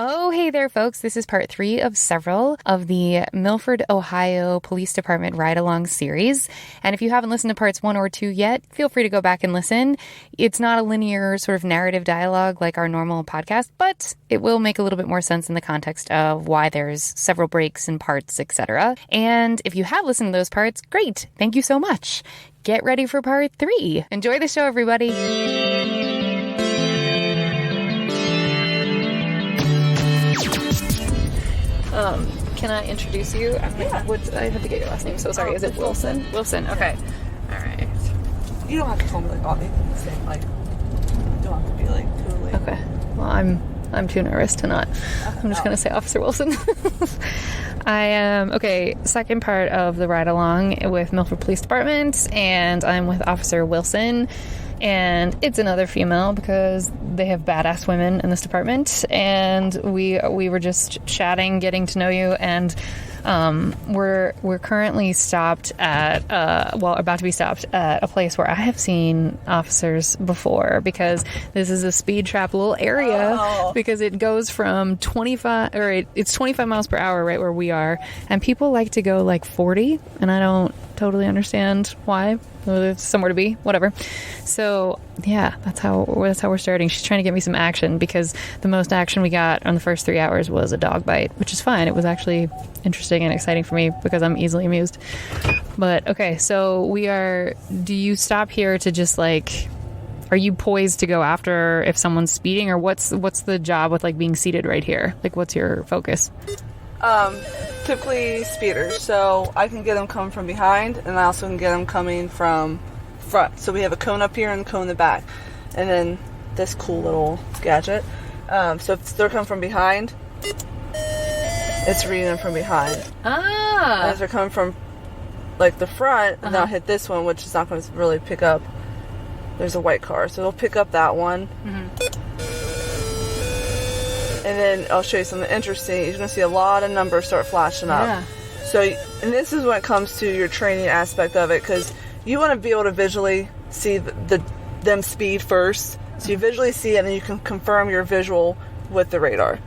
Oh, hey there, folks. This is part 3 of several of the Milford, Ohio Police Department ride-along series. And if you haven't listened to parts 1 or 2 yet, feel free to go back and listen. It's not a linear sort of narrative dialogue like our normal podcast, but it will make a little bit more sense in the context of why there's several breaks and parts, etc. And if you have listened to those parts, great. Thank you so much. Get ready for part 3. Enjoy the show, everybody. Can I introduce you? I have to get your last name, so sorry. Is it Wilson? Wilson, okay. All right. You don't have to call me like Bobby. Say like, you don't have to be like totally. Okay. Well, I'm too nervous to not. I'm just going to say Officer Wilson. I am, second part of the ride along with Milford Police Department, and I'm with Officer Wilson. And it's another female because they have badass women in this department. And we were just chatting, getting to know you, and we're currently stopped at about to be stopped at a place where I have seen officers before, because this is a speed trap little area. Because it goes from 25 miles per hour right where we are, and people like to go like 40, and I don't totally understand why. There's somewhere to be, whatever. So yeah, that's how we're starting. She's trying to get me some action, because the most action we got on the first 3 hours was a dog bite, which is fine. It was actually interesting and exciting for me because I'm easily amused. But okay, so do you stop here to just like, are you poised to go after if someone's speeding, or what's the job with like being seated right here? Like, what's your focus? Typically speeders, so I can get them coming from behind, and I also can get them coming from front. So we have a cone up here and a cone in the back, and then this cool little gadget. So if they're coming from behind, it's reading them from behind. And if they're coming from like the front, then I'll hit this one, which is not going to really pick up. There's a white car, so it'll pick up that one. And then I'll show you something interesting. You're going to see a lot of numbers start flashing up. Yeah. So, and this is when it comes to your training aspect of it, because you want to be able to visually see them speed first. So you visually see it, and then you can confirm your visual with the radar.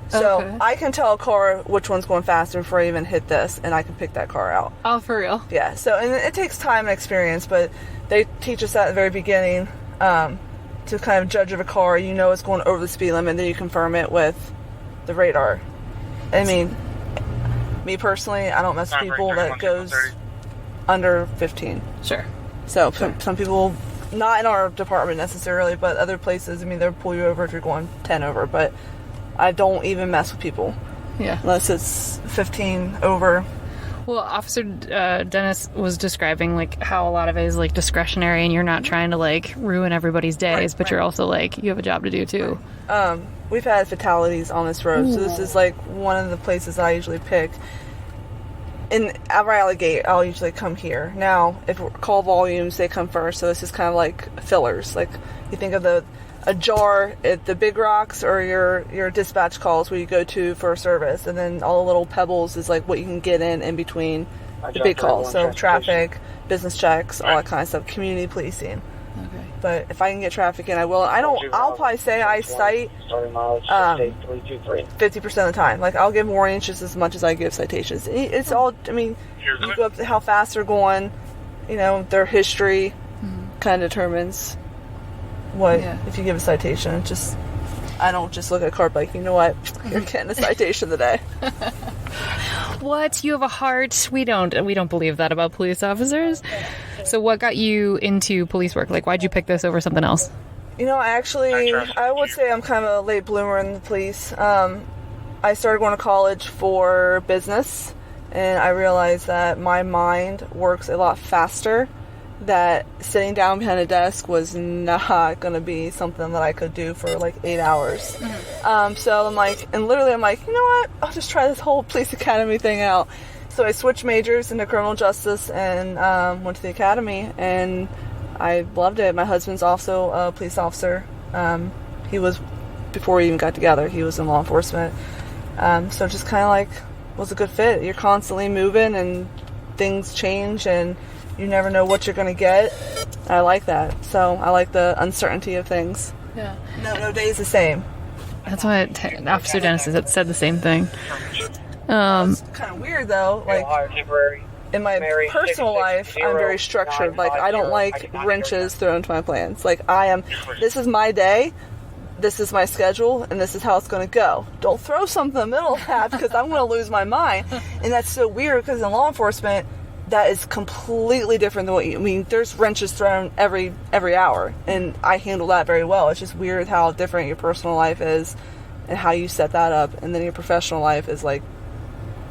So I can tell a car which one's going faster before I even hit this, and I can pick that car out. Oh, for real? Yeah. So, and it takes time and experience, but they teach us that at the very beginning. To kind of judge of a car, you know it's going over the speed limit, and then you confirm it with the radar. I mean, me personally, I don't mess with people that goes under 15. Sure. So some people, not in our department necessarily, but other places, I mean, they'll pull you over if you're going 10 over, but I don't even mess with people. Yeah. Unless it's 15 over. Well, Officer Dennis was describing like how a lot of it is like discretionary, and you're not trying to like ruin everybody's days, but you're also like, you have a job to do too. We've had fatalities on this road, so this is like one of the places I usually pick. In Rally Gate, I'll usually come here. Now, if call volumes, they come first, so this is kind of like fillers. Like you think of a jar at the big rocks, or your dispatch calls where you go to for a service, and then all the little pebbles is like what you can get in between the big calls. So traffic, business checks, all that kind of stuff, community policing. Okay. But if I can get traffic in, I will. I'll probably say I cite 50% of the time. Like I'll give warnings just as much as I give citations. It's all, I mean, you go up to how fast they're going, you know, their history kind of determines what, if you give a citation. Just, I don't just look at a car like, you know what, you're getting a citation today. What? You have a heart? We don't believe that about police officers. So what got you into police work? Like, why'd you pick this over something else? You know, actually, I would say I'm kind of a late bloomer in the police. I started going to college for business, and I realized that my mind works a lot faster, that sitting down behind a desk was not going to be something that I could do for like 8 hours. So I'm like, you know what, I'll just try this whole police academy thing out. So I switched majors into criminal justice and went to the academy, and I loved it. My husband's also a police officer. He was, before we even got together, he was in law enforcement. So just kind of like was a good fit. You're constantly moving, and things change, and you never know what you're going to get. I like that. So I like the uncertainty of things. Yeah. No day's the same. That's what Officer Dennis said the same thing. It's kind of weird though. Like in my personal life, I'm very structured. Like I don't like wrenches thrown into my plans. Like this is my day. This is my schedule, and this is how it's going to go. Don't throw something in the middle of that because I'm going to lose my mind. And that's so weird because in law enforcement, that is completely different than what you... I mean, there's wrenches thrown every hour, and I handle that very well. It's just weird how different your personal life is and how you set that up, and then your professional life is like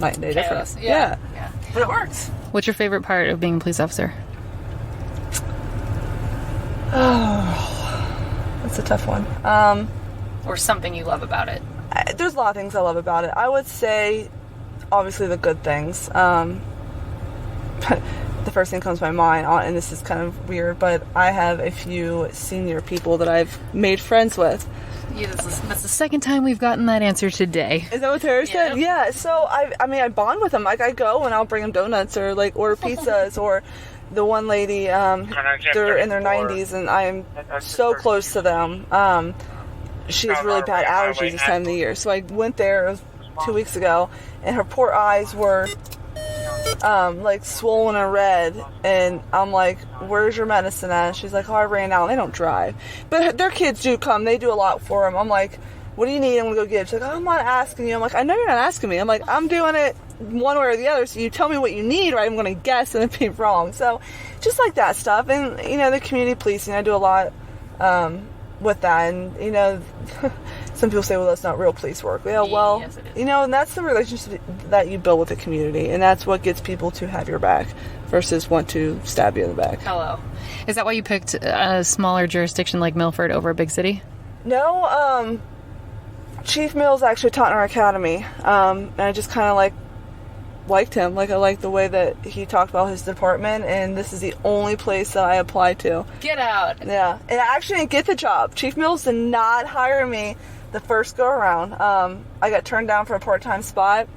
night and day difference. Yeah. But it works. What's your favorite part of being a police officer? That's a tough one. Or something you love about it? There's a lot of things I love about it. I would say, obviously, the good things. The first thing that comes to my mind, and this is kind of weird, but I have a few senior people that I've made friends with. Yeah, that's the second time we've gotten that answer today. Is that what Tara said? Yeah. So I bond with them. Like I go and I'll bring them donuts or like order pizzas or. The one lady, they're in their 90s, and I am so close to them. She has really bad allergies this time of the year. So I went there, it was 2 weeks ago, and her poor eyes were, like, swollen and red. And I'm like, where's your medicine at? And she's like, oh, I ran out. They don't drive. But their kids do come. They do a lot for them. I'm like, what do you need? I'm going to go get it. She's like, oh, I'm not asking you. I'm like, I know you're not asking me. I'm like, I'm doing it one way or the other, so you tell me what you need, or I'm going to guess and be wrong. So just like that stuff. And the community policing, I do a lot with that. And some people say, well, that's not real police work. Yeah, well, yes, it is. And that's the relationship that you build with the community, and that's what gets people to have your back versus want to stab you in the back. Hello. Is that why you picked a smaller jurisdiction like Milford over a big city? No, Chief Mills actually taught in our academy, and I just kind of liked him. Like, I liked the way that he talked about his department, and this is the only place that I applied to. Get out. Yeah, and I actually didn't get the job. Chief Mills did not hire me the first go around. I got turned down for a part-time spot,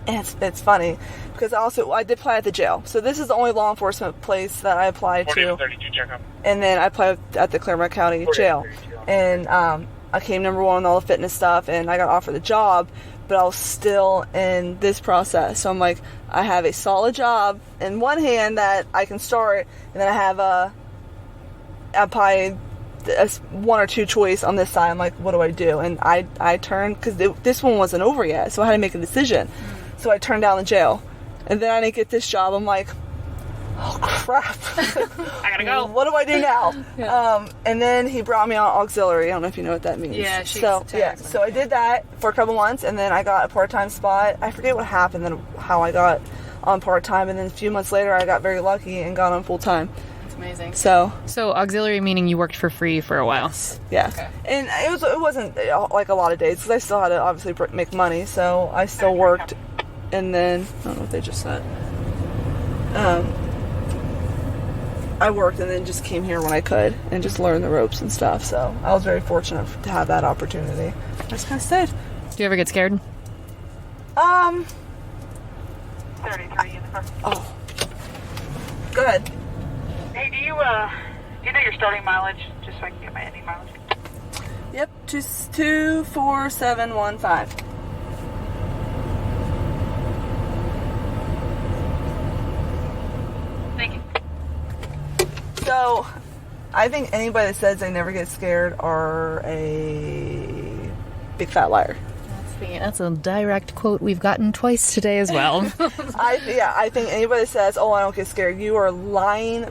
and it's funny because I did apply at the jail. So this is the only law enforcement place that I applied to. And then I applied at the Claremont County Jail, and I came number one on all the fitness stuff, and I got offered the job. But I was still in this process. So I'm like, I have a solid job in one hand that I can start, and then I have probably a one or two choice on this side. I'm like, what do I do? And I turned, because this one wasn't over yet, so I had to make a decision. So I turned down the jail. And then I didn't get this job. I'm like, oh crap. I gotta go. What do I do now? Yeah. And then he brought me on auxiliary. I don't know if you know what that means. Yeah, so I did that for a couple months, and then I got a part-time spot. I forget what happened then how I got on part-time, and then a few months later I got very lucky and got on full-time. That's amazing. So auxiliary meaning you worked for free for a while. Yeah. Okay. And it wasn't like a lot of days because I still had to obviously make money, so I still worked. And then I don't know what they just said. I worked and then just came here when I could and just learned the ropes and stuff. So I was very fortunate to have that opportunity. I just kind of stayed. Do you ever get scared? 33 in the car. Oh. Go ahead. Hey, do you know your starting mileage, just so I can get my ending mileage? Yep, 24715. Thank you. So, I think anybody that says they never get scared are a big fat liar. That's a direct quote we've gotten twice today as well. I think anybody that says, oh, I don't get scared, you are lying.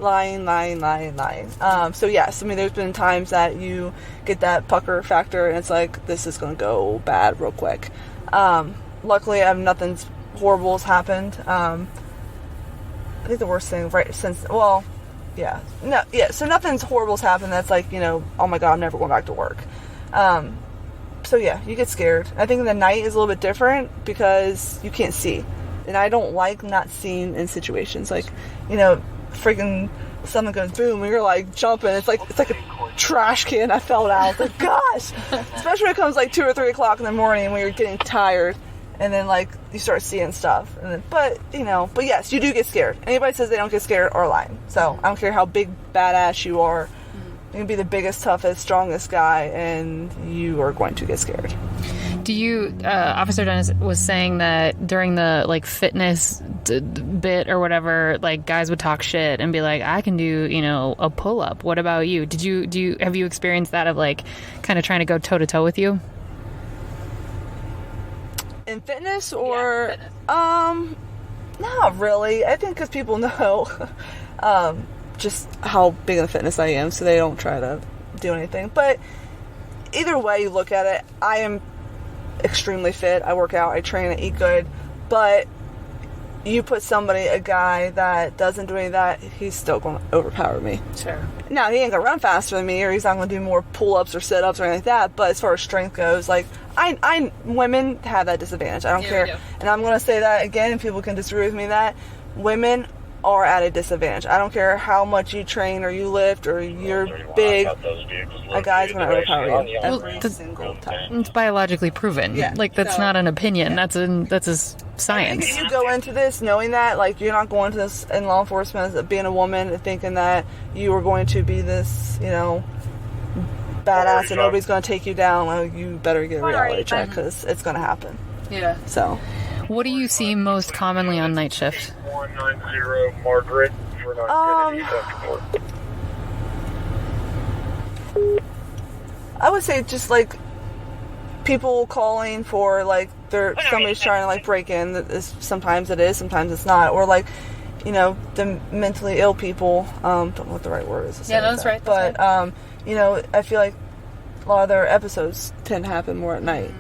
So yes, I mean, there's been times that you get that pucker factor and it's like, this is going to go bad real quick. Luckily, nothing horrible has happened. I think the worst thing so nothing's horrible's happened that's like, oh my god, I'm never going back to work. So yeah, you get scared. I think the night is a little bit different because you can't see. And I don't like not seeing in situations. Like, freaking something goes boom and you're like jumping. It's like a trash can I fell out. Like, gosh! Especially when it comes like 2 or 3 o'clock in the morning when you're getting tired and then like you start seeing stuff. And then, but yes, you do get scared. Anybody says they don't get scared are lying. So I don't care how big badass you are. You can be the biggest, toughest, strongest guy, and you are going to get scared. Do you, Officer Dennis was saying that during the, like, fitness bit or whatever, like, guys would talk shit and be like, I can do, you know, a pull-up. What about you? Have you experienced that of, like, kind of trying to go toe-to-toe with you? In fitness or... Yeah, fitness. Not really. I think because people know just how big of fitness I am, so they don't try to do anything. But either way you look at it, I am extremely fit. I work out, I train, I eat good. But you put a guy that doesn't do any of that, he's still going to overpower me. Sure. Now, he ain't going to run faster than me, or he's not going to do more pull-ups or sit-ups or anything like that. But as far as strength goes, like, women have that disadvantage. I don't care. And I'm going to say that again, and people can disagree with me that women are at a disadvantage. I don't care how much you train or you lift or you're big, a guy's going to overpower you every single time. It's biologically proven. Yeah. Like, that's not an opinion. Yeah. That's a science. I think if you go into this knowing that, like, you're not going to this in law enforcement as being a woman and thinking that you are going to be this, you know, badass and nobody's going to take you down, like, you better get a reality check because it's going to happen. Yeah. So, what do you see most commonly on night shift? 190 Margaret for I would say just like people calling for like somebody's trying to like break in. Sometimes it is, sometimes it's not, or like, you know, the mentally ill people. Don't know what the right word is. Yeah, no, that's right. But you know, I feel like a lot of their episodes tend to happen more at night.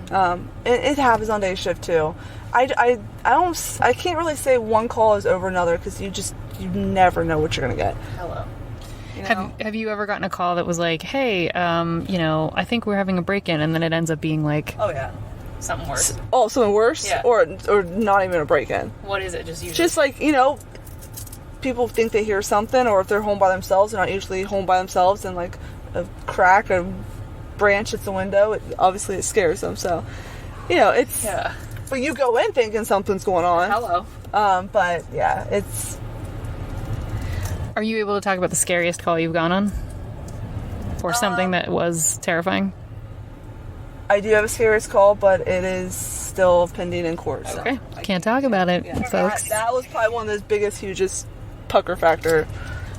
It happens on day shift too. I can't really say one call is over another because you never know what you're gonna get. Hello. You know? Have you ever gotten a call that was like, hey, you know, I think we're having a break-in, and then it ends up being like, oh yeah, something worse. Oh, something worse? Yeah. Or not even a break-in. What is it? Just Just like, you know, people think they hear something, or if they're home by themselves, they're not usually home by themselves, and like a crack, a branch hits the window, obviously it scares them. So, you know, it's... Yeah. But you go in thinking something's going on. Hello. But yeah, it's... Are you able to talk about the scariest call you've gone on? Or something that was terrifying? I do have a scariest call, but it is still pending in court. So Okay. Can't talk about it, folks. That was probably one of those biggest, hugest pucker factor.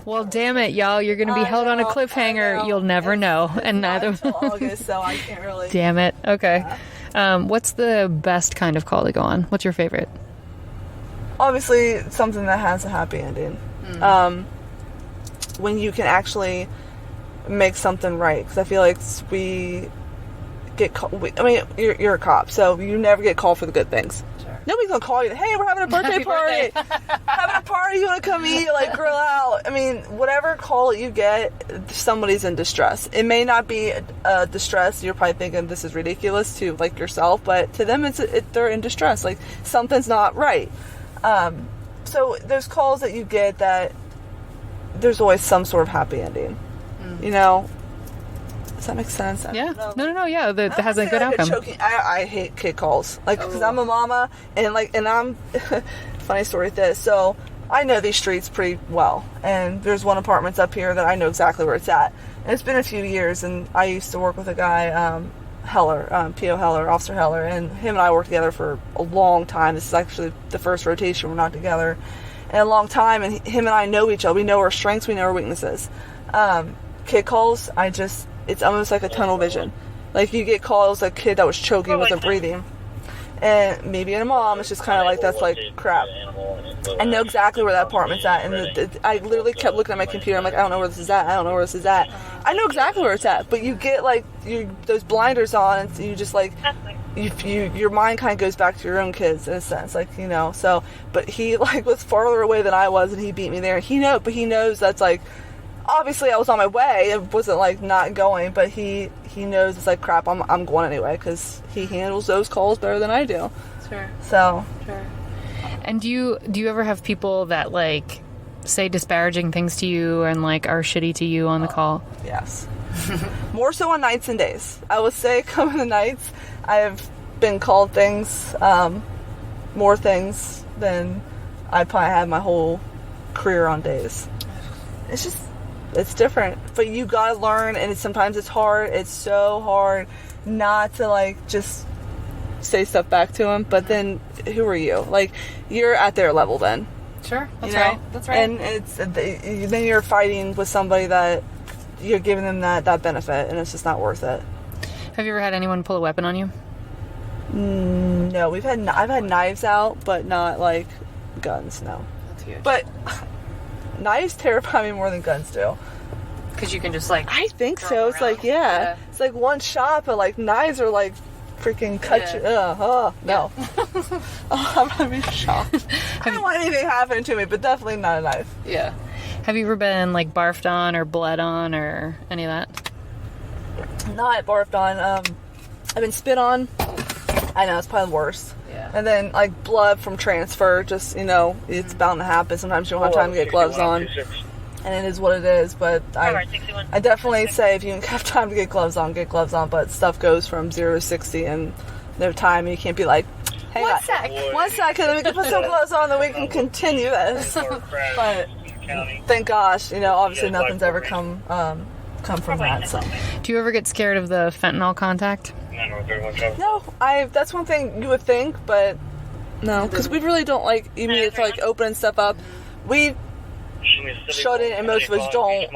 Well, damn it, y'all. You're going to be held on a cliffhanger. You'll never know. And neither... Until August, so I can't really... Damn it. Okay. What's the best kind of call to go on? What's your favorite? Obviously, something that has a happy ending. When you can actually make something right. Because I feel like we get you're a cop, so you never get called for the good things. Sure. Nobody's going to call you, hey, we're having a birthday party. Having a party, you want to come eat, like, grill out. I mean, whatever call you get, somebody's in distress. It may not be distress. You're probably thinking this is ridiculous to, like, yourself, but to them, they're in distress. Like, something's not right. So there's calls that you get that there's always some sort of happy ending. You know? Does that make sense? Yeah. No. Yeah, that has a good outcome. I hate kid calls. Like, because I'm a mama, and I'm... funny story with this. So, I know these streets pretty well. And there's one apartment's up here that I know exactly where it's at. And it's been a few years, and I used to work with a guy, Heller, P.O. Heller, Officer Heller, and him and I worked together for a long time. This is actually the first rotation we're not together in a long time, and him and I know each other. We know our strengths, we know our weaknesses. Kid calls, it's almost like a tunnel vision. Like, you get calls, a kid that was choking, wasn't breathing. And maybe in a mom, it's just kind of like, that's like, crap. I know exactly where that apartment's at. And I literally kept looking at my computer. I'm like, I don't know where this is at. I don't know where this is at. I know exactly where it's at. But you get, like, those blinders on, and you just, like, your mind kind of goes back to your own kids, in a sense. Like, you know, so, but he, like, was farther away than I was, and he beat me there. He knows that's, like, obviously I was on my way. It wasn't, like, not going, but he knows it's like, crap, I'm going anyway, because he handles those calls better than I do. Sure. So. Sure. And do you ever have people that, like, say disparaging things to you and, like, are shitty to you on the call? Yes. More so on nights and days. I would say coming to nights, I have been called things, more things than I probably had my whole career on days. It's just, It's different. But you gotta learn, and sometimes it's hard. It's so hard not to, like, just say stuff back to them. But then, who are you? Like, you're at their level then. Sure. That's you know? right. That's right. And then you're fighting with somebody that you're giving them that benefit, and it's just not worth it. Have you ever had anyone pull a weapon on you? No, I've had knives out, but not like guns. No. That's huge. But knives terrify me more than guns do. Because you can just like. I think throw so. them It's around. like it's like one shot, but like knives are like freaking cut you. No. I'm gonna be shocked. I don't want anything happening to me, but definitely not a knife. Yeah. Have you ever been like barfed on or bled on or any of that? Not barfed on. I've been spit on. I know, it's probably the worst. Yeah. And then, like, blood from transfer, just, it's bound to happen. Sometimes you don't have time to get gloves on. And it is what it is. But I definitely say if you have time to get gloves on, get gloves on. But stuff goes from 0 to 60 in no time. And you can't be like, hey, one second, let me put some gloves on, then we can continue this. But thank gosh, obviously nothing's ever come from that. So. Do you ever get scared of the fentanyl contact? No, that's one thing you would think, but no, because we really don't like immediately to like open stuff up. We shut it, and most of us don't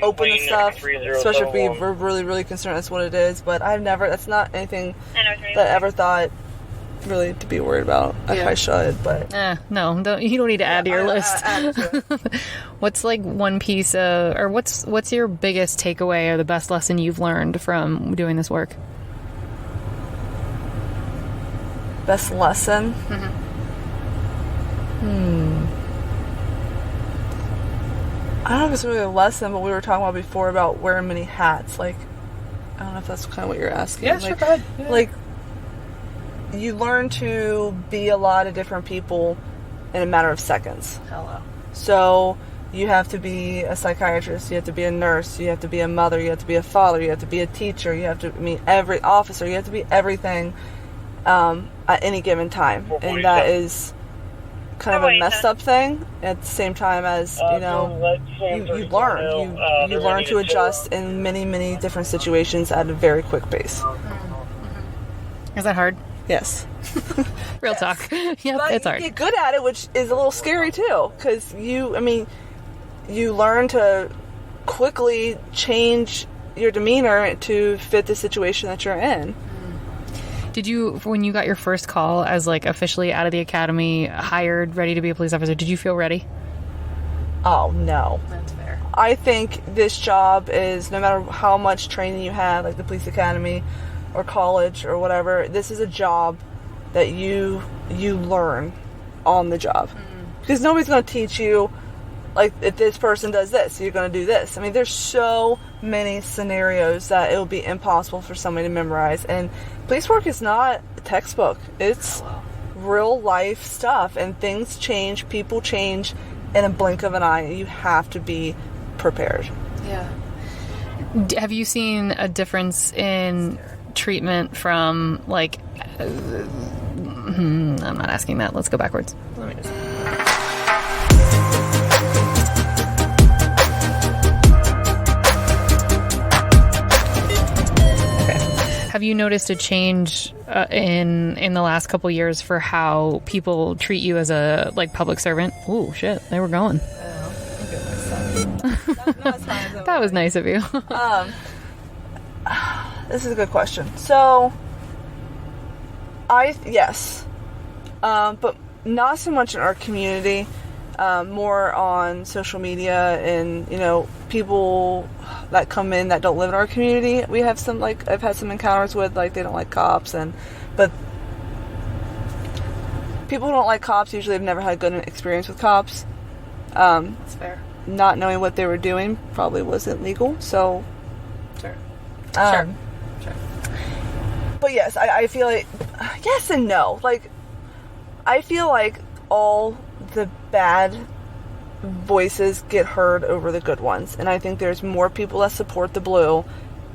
open the stuff, especially if we're really, really concerned that's what it is. But that's not anything that I ever thought really to be worried about. I should, but no, you don't need to add to your list. add to it. What's like one piece of, or what's your biggest takeaway or the best lesson you've learned from doing this work? Best lesson? I don't know if it's really a lesson, but we were talking about before about wearing many hats. Like, I don't know if that's kind of what you're asking. Yeah, sure, go ahead. Yeah. Like, you learn to be a lot of different people in a matter of seconds. Hello. So you have to be a psychiatrist, you have to be a nurse, you have to be a mother, you have to be a father, you have to be a teacher, you have to meet every officer, you have to be everything at any given time. And that is kind of a messed up thing at the same time as, you learn. You learn to adjust in many, many different situations at a very quick pace. Is that hard? Yes. Real talk. Yep, but it's you hard. get good at it, which is a little scary too, because you learn to quickly change your demeanor to fit the situation that you're in. Did you, when you got your first call as like officially out of the academy, hired, ready to be a police officer, did you feel ready? Oh, no. That's fair. I think this job is, no matter how much training you have, like the police academy or college or whatever, this is a job that you learn on the job. Because nobody's going to teach you, like, if this person does this, you're going to do this. I mean, there's so many scenarios that it'll be impossible for somebody to memorize. And police work is not a textbook. It's real life stuff. And things change, people change in a blink of an eye. You have to be prepared. Yeah. Have you seen a difference in treatment from, like, I'm not asking that. Let's go backwards. Let me just... Have you noticed a change in the last couple years for how people treat you as a public servant? Ooh, shit! They were going. That was nice of you. This is a good question. So, yes, but not so much in our community. More on social media and, people that come in that don't live in our community. We have some, I've had some encounters with, they don't like cops, but people who don't like cops usually have never had a good experience with cops. That's fair. Not knowing what they were doing probably wasn't legal, so... Sure. Sure. But yes, I feel like... Yes and no. I feel like all the bad voices get heard over the good ones, and I think there's more people that support the blue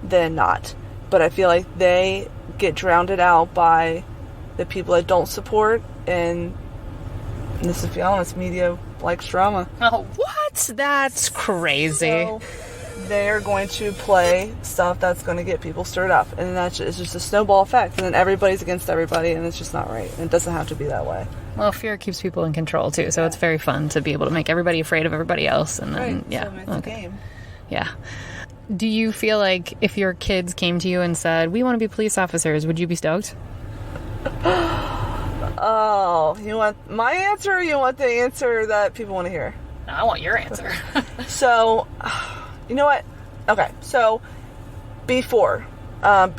than not, but I feel like they get drowned out by the people that don't support, and this, to be honest, media likes drama. Oh, what? That's crazy. So they're going to play stuff that's going to get people stirred up, and it's just a snowball effect, and then everybody's against everybody, and it's just not right. And it doesn't have to be that way. Well, fear keeps people in control too, so it's very fun to be able to make everybody afraid of everybody else, and then So it's a game. Yeah. Do you feel like if your kids came to you and said, "We want to be police officers," would you be stoked? Oh, you want my answer, or you want the answer that people want to hear? No, I want your answer. So, you know what? Okay, so before,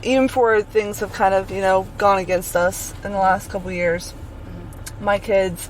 even before things have kind of, gone against us in the last couple of years, my kids,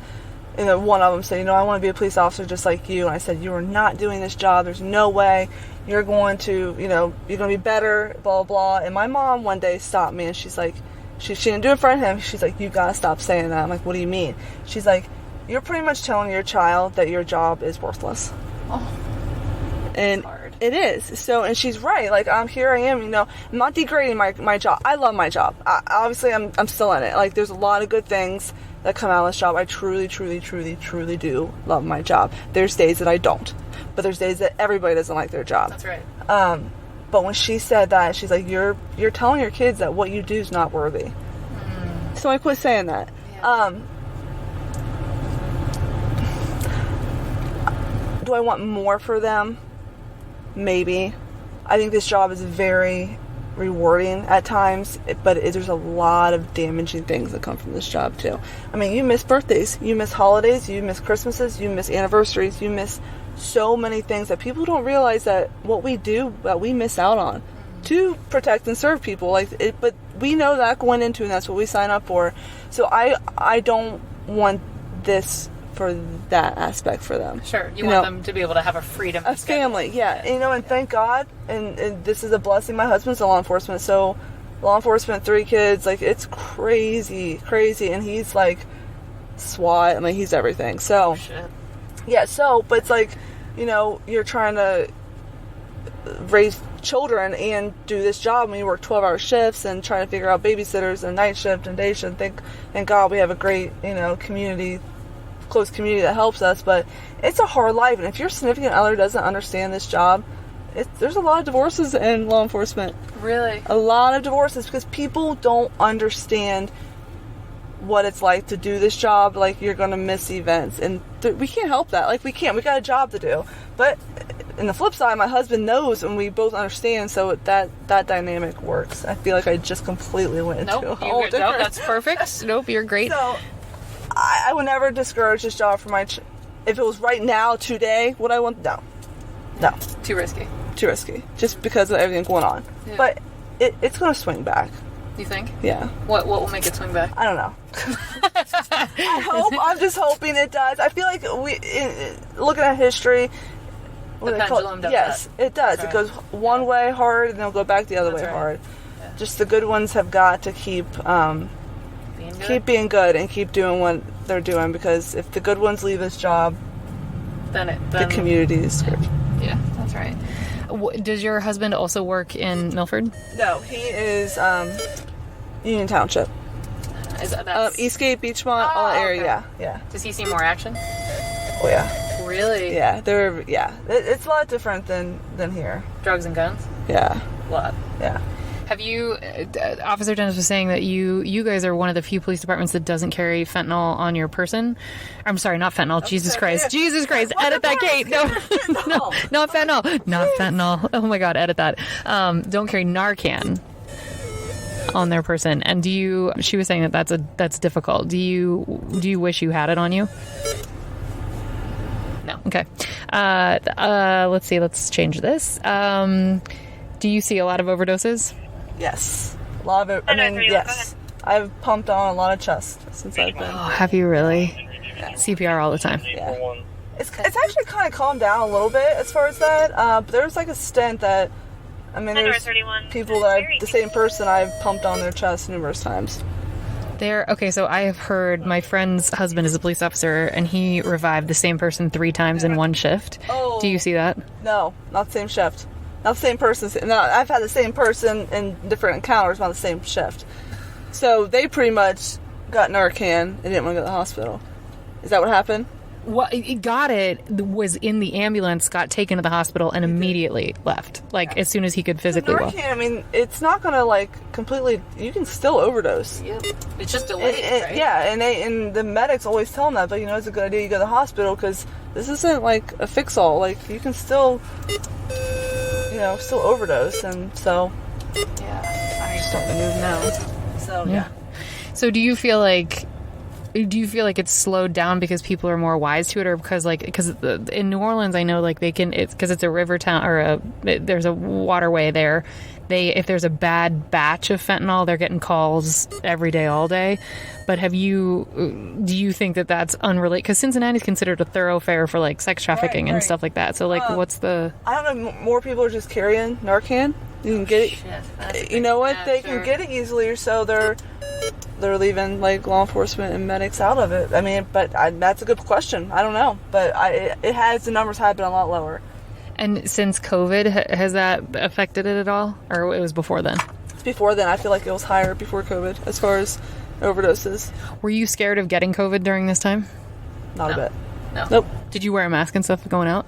one of them said, I want to be a police officer just like you. And I said, you are not doing this job. There's no way you're going to, you're going to be better, blah, blah, blah. And my mom one day stopped me and she's like, she didn't do it in front of him. She's like, you got to stop saying that. I'm like, what do you mean? She's like, you're pretty much telling your child that your job is worthless. Oh, and hard. It is. So, and she's right. Like, here I am, I'm not degrading my job. I love my job. Obviously, I'm still in it. Like, there's a lot of good things that come out of this job. I truly, truly, truly, truly do love my job. There's days that I don't. But there's days that everybody doesn't like their job. That's right. But when she said that, she's like, you're telling your kids that what you do is not worthy. So I quit saying that. Yeah. Do I want more for them? Maybe. I think this job is very rewarding at times, but there's a lot of damaging things that come from this job too. I mean, you miss birthdays, you miss holidays, you miss Christmases, you miss anniversaries, you miss so many things that people don't realize that what we do, that we miss out on to protect and serve people. But we know that going into, and that's what we sign up for. So I don't want this for that aspect for them. Sure, you want them to be able to have a freedom. A family, yeah. And thank God, and this is a blessing. My husband's in law enforcement, so law enforcement, 3 kids, it's crazy, and he's SWAT, I mean, he's everything. So, yeah, but it's you're trying to raise children and do this job when you work 12-hour shifts and trying to figure out babysitters and night shift and day shift. Thank God we have a great, close community that helps us, but it's a hard life, and if your significant other doesn't understand this job, there's a lot of divorces in law enforcement. Really? A lot of divorces because people don't understand what it's like to do this job. You're going to miss events, and we can't help that. We got a job to do. But in the flip side, my husband knows, and we both understand, so that dynamic works. I feel like I just completely went into a whole different... Nope, that's perfect. Nope, you're great. So, I would never discourage this job for if it was right now, today, would I want? No. Too risky. Just because of everything going on. Yeah. But it's going to swing back. You think? Yeah. What will make it swing back? I don't know. I'm just hoping it does. I feel like looking at history, the pendulum does yes, that. It does. Right. It goes one way hard, and then it'll go back the other way hard. Yeah. Just the good ones have got to keep being good and keep doing what they're doing, because if the good ones leave this job, then the community is screwed. Yeah, that's right. Does your husband also work in Milford? No, he is Union Township. Eastgate, Beachmont, all that area. Yeah. Does he see more action? Oh yeah. Really? Yeah, it's a lot different than here. Drugs and guns? Yeah. A lot. Yeah. Have you, Officer Dennis was saying that you guys are one of the few police departments that doesn't carry fentanyl on your person. I'm sorry, not fentanyl. Jesus Christ. Jesus Christ. Edit that, Kate. No, not fentanyl. Not fentanyl. Oh my God, edit that. Don't carry Narcan on their person. And she was saying that's difficult. Do you wish you had it on you? No. Okay. Let's see. Let's change this. Do you see a lot of overdoses? Yes. A lot of it. I mean, yes. I've pumped on a lot of chest since I've been. Oh, have you really? Yeah. CPR all the time. Yeah. It's actually kind of calmed down a little bit as far as that. But there's a stint that, there's people that the same person I've pumped on their chest numerous times. Okay, so I have heard my friend's husband is a police officer, and he revived the same person 3 times in one shift. Oh. Do you see that? No, not the same shift. Not the same person. No, I've had the same person in different encounters on the same shift. So they pretty much got Narcan and didn't want to go to the hospital. Is that what happened? What got it was in the ambulance, got taken to the hospital, and immediately left. Like as soon as he could physically walk. Narcan, I mean, it's not gonna like completely. You can still overdose. Yep. It's just delayed, right? Yeah, and the medics always tell them that. But it's a good idea you go to the hospital because this isn't like a fix-all. Like you can still, still overdose, and so yeah, I just don't move now. So yeah. So do you feel like it's slowed down because people are more wise to it, or because in New Orleans I know like it's because it's a river town or there's a waterway there. If there's a bad batch of fentanyl, they're getting calls every day, all day. But do you think that that's unrelated? Because Cincinnati's considered a thoroughfare for like sex trafficking and stuff like that. So like, what's the? I don't know. More people are just carrying Narcan. You can get it. You know what? They can get it easily, so they're leaving like law enforcement and medics out of it. I mean, but that's a good question. I don't know, but the numbers have been a lot lower. And since COVID, has that affected it at all, or it was before then? Before then, I feel like it was higher before COVID as far as overdoses. Were you scared of getting COVID during this time? Not a bit. No. Nope. Did you wear a mask and stuff going out?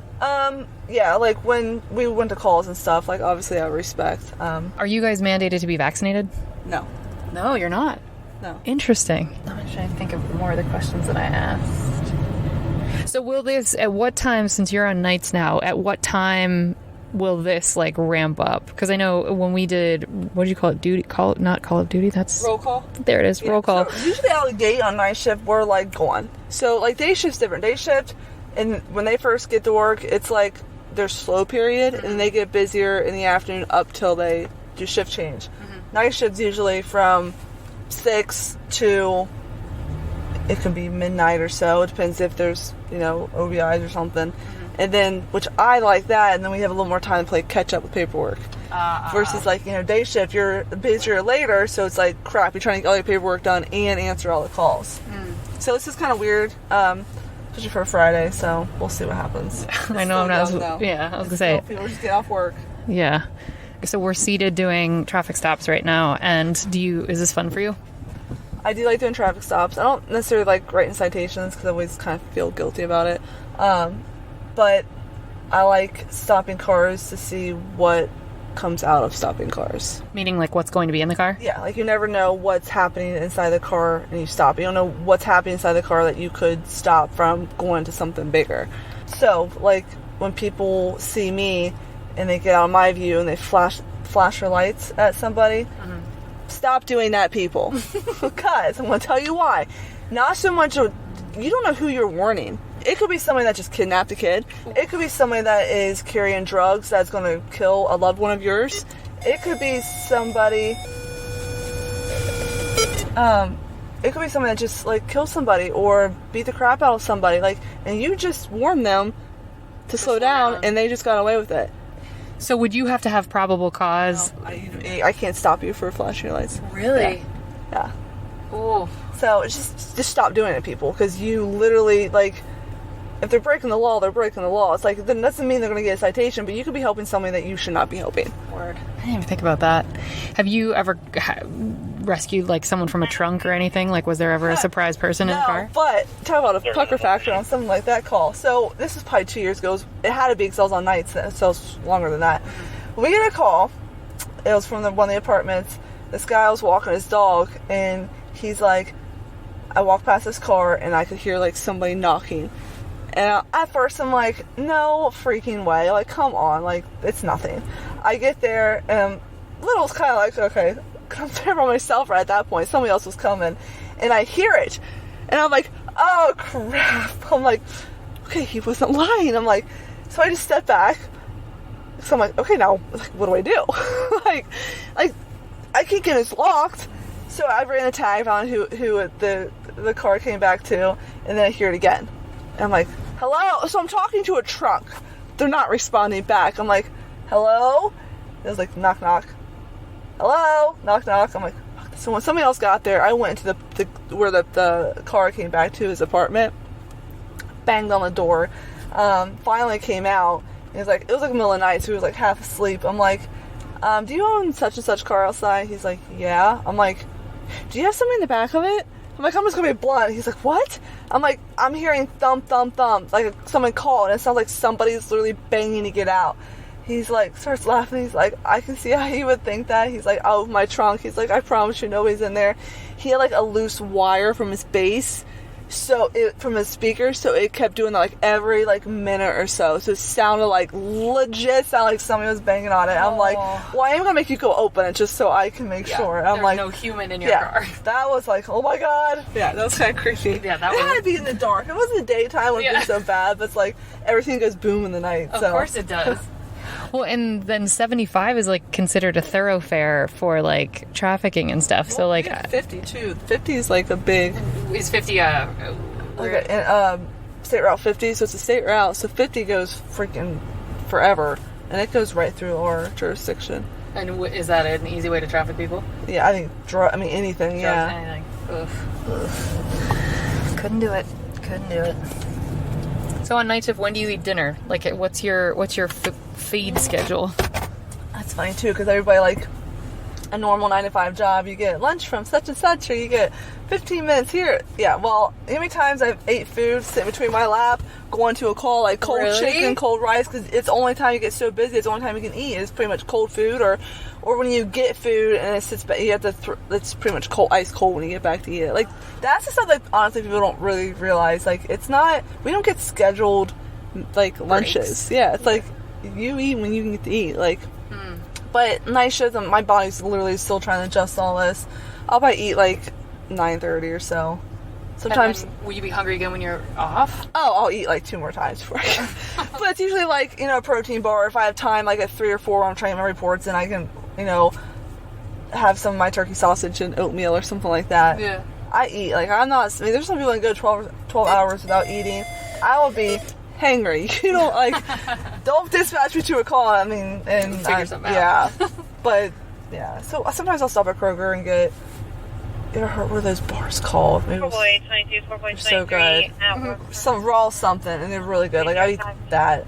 Yeah, like when we went to calls and stuff, like obviously I respect. Are you guys mandated to be vaccinated? No. No, you're not. No. Interesting. I'm trying to think of more of the questions that I asked. So will this, at what time, since you're on nights now, at what time will this like ramp up? Because I know when we did, what do you call it? Not Call of Duty, that's... Roll call? There it is, roll call. So usually out of the gate on night shift, we're like gone. So like day shift's different. Day shift, and when they first get to work, it's like their slow period, and they get busier in the afternoon up till they do shift change. Night shift's usually from 6 to, it could be midnight or so. It depends if there's, OBIs or something. And then, which I like that, and then we have a little more time to play catch up with paperwork. Versus like, day shift, you're busier later, so it's like, crap, you're trying to get all your paperwork done and answer all the calls. So this is kind of weird, especially for a Friday, so we'll see what happens. I know I'm not, I was gonna say. People just get off work. Yeah. So we're seated doing traffic stops right now, and is this fun for you? I do like doing traffic stops. I don't necessarily like writing citations because I always kind of feel guilty about it. But I like stopping cars to see what comes out of stopping cars. Meaning like what's going to be in the car? Yeah, like you never know what's happening inside the car and you stop. You don't know what's happening inside the car that you could stop from going to something bigger. So like when people see me and they get out of my view and they flash their lights at somebody, stop doing that, people. Because I'm going to tell you why. Not so much, you don't know who you're warning. It could be somebody that just kidnapped a kid. It could be somebody that is carrying drugs that's going to kill a loved one of yours. It could be somebody, that just like kills somebody or beat the crap out of somebody. Like, and you just warned them to slow down and they just got away with it. So would you have to have probable cause? No, I can't stop you for flashing your lights. Really? Yeah. Oh. So just stop doing it, people, because you literally, like, if they're breaking the law, they're breaking the law. It's like, that doesn't mean they're going to get a citation, but you could be helping somebody that you should not be helping. Word. I didn't even think about that. Have you ever rescued, like, someone from a trunk or anything? Like, was there ever a surprise person in the car? But talk about a pucker factor on something like that call. So this is probably 2 years ago. It had to be, because I was on nights, and it sells longer than that. We get a call. It was from one of the apartments. This guy was walking his dog, and he's like, I walked past this car, and I could hear, like, somebody knocking. And at first I'm like, no freaking way. Like, come on. Like, it's nothing. I get there, and Little's kind of like, okay. I'm there by myself right at that point. Somebody else was coming. And I hear it. And I'm like, oh, crap. I'm like, okay, he wasn't lying. I'm like, so I just step back. So I'm like, okay, now, like, what do I do? like, I can't get it locked. So I ran a tag on who the car came back to, and then I hear it again. And I'm like, hello? So I'm talking to a trunk. They're not responding back. I'm like, hello? It was like, knock, knock. Hello? Knock, knock. I'm like, fuck. So when somebody else got there, I went into where the car came back to, his apartment, banged on the door, finally came out. It was like the middle of the night, so he was like half asleep. I'm like, do you own such and such car outside? He's like, yeah. I'm like, do you have something in the back of it? I'm like, I'm just gonna be blunt. He's like, what? I'm like, I'm hearing thump, thump, thump, like someone called, and it sounds like somebody's literally banging to get out. He's like, starts laughing. He's like, I can see how you would think that. He's like, oh, my trunk. He's like, I promise you nobody's in there. He had like a loose wire from his bass, from his speaker, so it kept doing that like every like minute or so. So it sounded like somebody was banging on it. I'm like, well, I am gonna make you go open it just so I can make sure. I'm like, no human in your car. That was like, oh my god. Yeah, that was kind of creepy. Yeah, that it had to be in the dark. It wasn't the daytime. It wouldn't be so bad, but it's like everything goes boom in the night. Of course it does. Well, and then 75 is like considered a thoroughfare for like trafficking and stuff. So like 50 too. 50 is like a big. Is 50 state route 50? So it's a state route. So 50 goes freaking forever, and it goes right through our jurisdiction. And is that an easy way to traffic people? Yeah, I think anything. Drugs, anything. Ugh. Couldn't do it. So on night shift, when do you eat dinner? Like, what's your feed schedule? That's funny too, because everybody like a normal 9 to 5 job, you get lunch from such and such, or you get 15 minutes here. Yeah, well, how many times I've ate food sitting between my lap, going to a call like cold chicken, cold rice, because it's the only time you get so busy. It's the only time you can eat. It's pretty much cold food, or when you get food and it sits back, you have to. It's pretty much ice cold when you get back to eat it. Like that's the stuff that honestly people don't really realize. Like it's not. We don't get scheduled like lunches. Breaks. Yeah, it's like you eat when you can get to eat. Like. But night shift, my body's literally still trying to adjust all this. I'll probably eat like 9:30 or so. Sometimes. Will you be hungry again when you're off? Oh, I'll eat like 2 more times before I But it's usually like, a protein bar. If I have time, like at 3 or 4 when I'm training my reports, and I can, have some of my turkey sausage and oatmeal or something like that. Yeah. I eat. Like, there's some people that go 12 hours without eating. I will be hangry. You don't don't dispatch me to a call. I mean, and figure something out. Yeah, but yeah. So sometimes I'll stop at Kroger and get. You ever heard what are those bars called? Maybe 4.22, 4.23. So good. Some raw something, and they're really good. Like I eat that.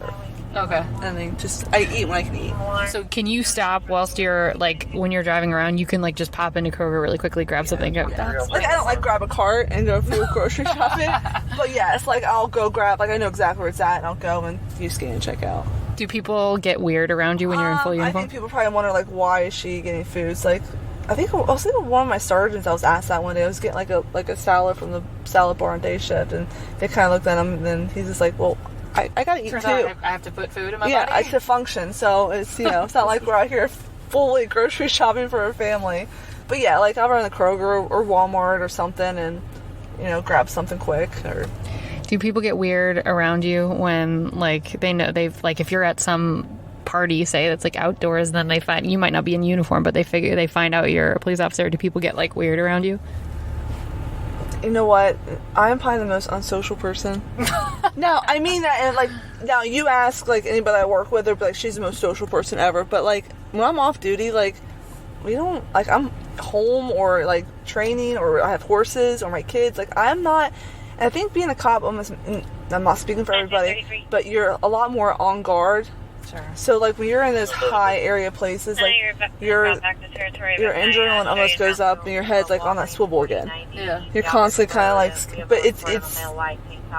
Okay. And then I eat when I can eat. So can you stop whilst you're like when you're driving around? You can like just pop into Kroger really quickly, grab something. Go. Like I don't like grab a cart and go full grocery shopping, but yeah, it's like I'll go grab. Like I know exactly where it's at, and I'll go and you scan and check out. Do people get weird around you when you're in full uniform? I think people probably wonder like why is she getting food? It's like I was thinking one of my sergeants. I was asked that one day. I was getting like a salad from the salad bar on day shift, and they kind of looked at him, and then he's just like, well. I gotta eat too. I have to put food in my body. Yeah, I to function. So it's it's not like we're out here fully grocery shopping for our family. But yeah, like I'll run to Kroger or Walmart or something and grab something quick. Or do people get weird around you when like they know if you're at some party, say that's like outdoors, then they find you might not be in uniform, but they find out you're a police officer? Do people get like weird around you? You know what? I am probably the most unsocial person. No, I mean that, and like, now you ask like anybody I work with, they'll be like, she's the most social person ever. But like, when I'm off duty, like, we don't, like, I'm home or like training or I have horses or my kids. Like, I'm not, and I think being a cop, I'm not speaking for everybody, but you're a lot more on guard. Sure. So like when you're in those high area places, like your adrenaline almost goes up and your head's like on that swivel again. Yeah. You're constantly kind of like, but it's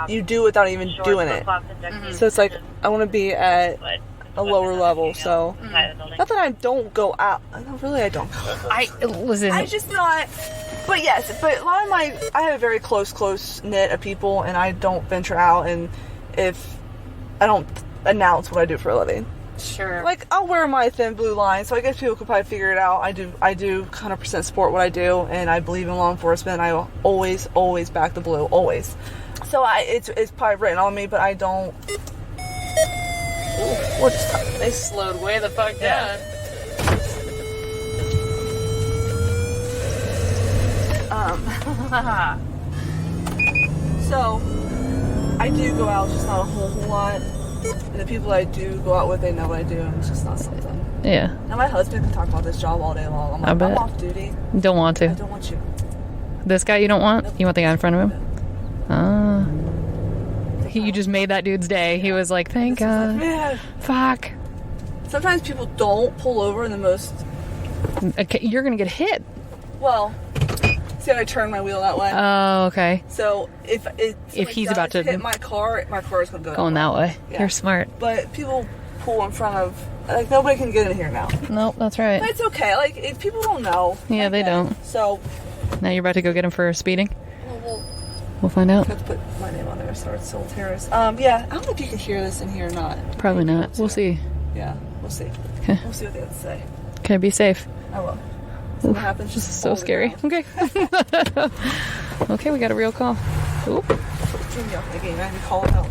you do without even doing it. Mm-hmm. So it's like I want to be at a lower level. So not that I don't go out. Really, I don't. I just not. But yes, but a lot of I have a very close knit of people, and I don't venture out. And if I don't announce what I do for a living. Sure. Like, I'll wear my thin blue line, so I guess people could probably figure it out. I do 100% support what I do, and I believe in law enforcement. I will always back the blue, always. So it's probably written on me, but I don't. They slowed way the fuck down. So I do go out, just not a whole lot. And the people I do go out with, they know what I do, and it's just not something. Yeah. And my husband can talk about this job all day long. I'm like, I'm off duty. Don't want to. I don't want you. This guy you don't want? Nope. You want the guy in front of him? You just made that dude's day. He was like, thank God. Like, man. Fuck. Sometimes people don't pull over in the most... Okay, you're going to get hit. Well, See how I turn my wheel that way? Oh, okay. So if he's about to hit my car is going to go going that way. Yeah. You're smart. But people pull in front of, like, nobody can get in here now. Nope, that's right. But it's okay. Like, if people don't know. Yeah, they don't. So now you're about to go get him for speeding? we'll We'll find out. have to put my name on there so it's Soul Terrace. Yeah, I don't know if you can hear this in here or not. Probably not. We'll see. Yeah, we'll see. Okay. We'll see what they have to say. Okay, be safe. I will. So what happens? This is Just so hold it scary. down. Okay. Okay, we got a real call. Oop. Turn me off the game. I have to call it out.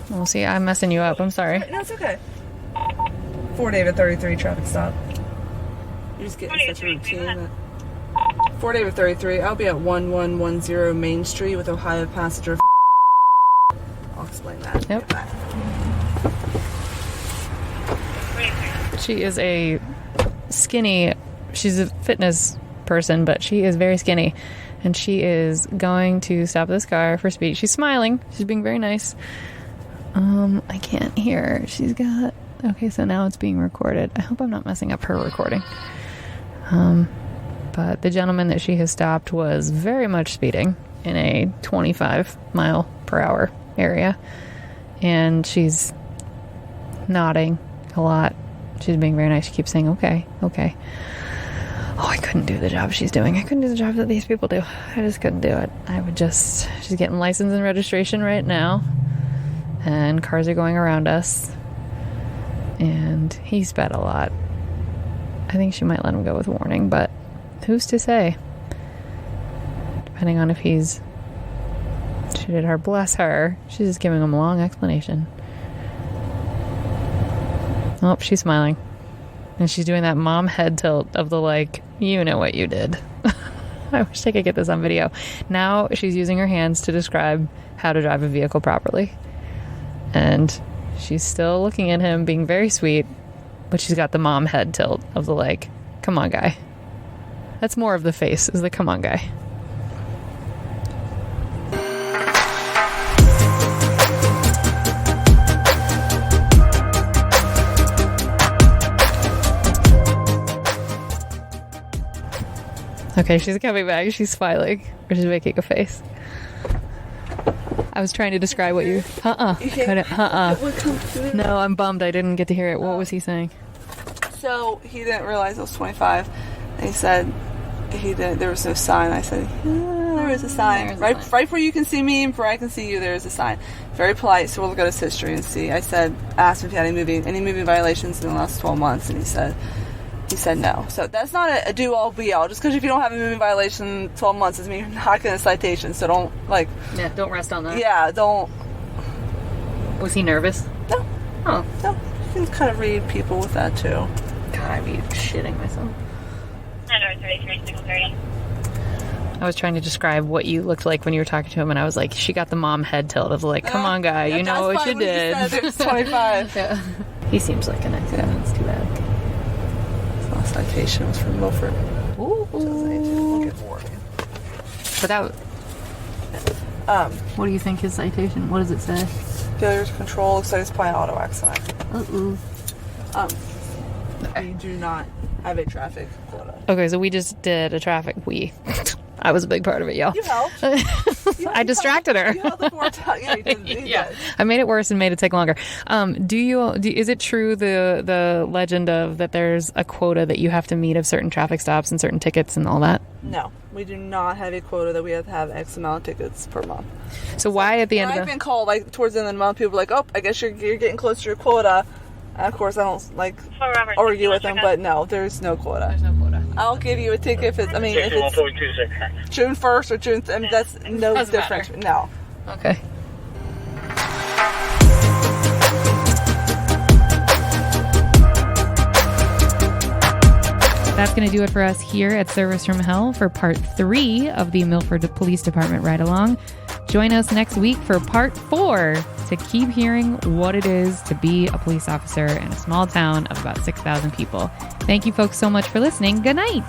We'll see. I'm messing you up. I'm sorry. No, it's okay. 4 David 33 traffic stop. You're just getting such a routine. 4 David 33. I'll be at 1110 Main Street with Ohio passenger. I'll explain that. Yep. She is a skinny, she's a fitness person, but she is very skinny. And she is going to stop this car for speed. She's smiling. She's being very nice. I can't hear. She's got... Okay, so now it's being recorded. I hope I'm not messing up her recording. But the gentleman that she has stopped was very much speeding in a 25 mile per hour area. And she's nodding a lot. She's being very nice. She keeps saying, okay, okay. Oh, I couldn't do the job she's doing. I couldn't do the job that these people do. I just couldn't do it. She's getting license and registration right now. And cars are going around us. And he sped a lot. I think she might let him go with warning, but who's to say? Depending on if she did her, bless her. She's just giving him a long explanation. Oh, she's smiling. And she's doing that mom head tilt of the, like, you know what you did. I wish I could get this on video. Now she's using her hands to describe how to drive a vehicle properly. And she's still looking at him, being very sweet, but she's got the mom head tilt of the, like, come on, guy. That's more of the face, is the come on, guy. Okay, she's coming back. She's smiling. Or she's making a face. I was trying to describe what you... No, I'm bummed I didn't get to hear it. What was he saying? So he didn't realize I was 25. And he said there was no sign. I said, there is a sign. Right where you can see me and where I can see you, there is a sign. Very polite, so we'll look at his history and see. I asked him if he had any moving violations in the last 12 months, and he said no. So that's not a do-all, be-all. Just because if you don't have a moving violation in 12 months doesn't mean you're not getting a citation. So don't, like... Yeah, don't rest on that. Yeah, don't... Was he nervous? No. Oh. No. You can kind of read people with that, too. God, I'd be shitting myself. I was trying to describe what you looked like when you were talking to him, and I was like, she got the mom head tilt of like, come on, guy, you know what you did. He said it was 25. Yeah. He seems like a nice guy. That's too bad. Last citation was from Milford. Ooh. We'll get more. But that... what do you think his citation? What does it say? Failure to control. Looks like it's probably an auto accident. Uh-oh. We do not have a traffic quota. Okay, so we just did a traffic... I was a big part of it, y'all. You helped. I distracted her. You held the fort. Yeah, you did. Yeah. I made it worse and made it take longer. Is it true the legend of that there's a quota that you have to meet of certain traffic stops and certain tickets and all that? No, we do not have a quota that we have to have X amount of tickets per month. So why at the end of I've been called like towards the end of the month, people are like, oh, I guess you're getting close to your quota. And of course, I don't like argue with them, but no, there's no quota. There's no quota. I'll give you a ticket if it's June 1st or June. I mean, that's no different. Matter. No. Okay. That's going to do it for us here at Service from Hell for part 3 of the Milford Police Department Ride Along. Join us next week for part 4 to keep hearing what it is to be a police officer in a small town of about 6,000 people. Thank you folks so much for listening. Good night.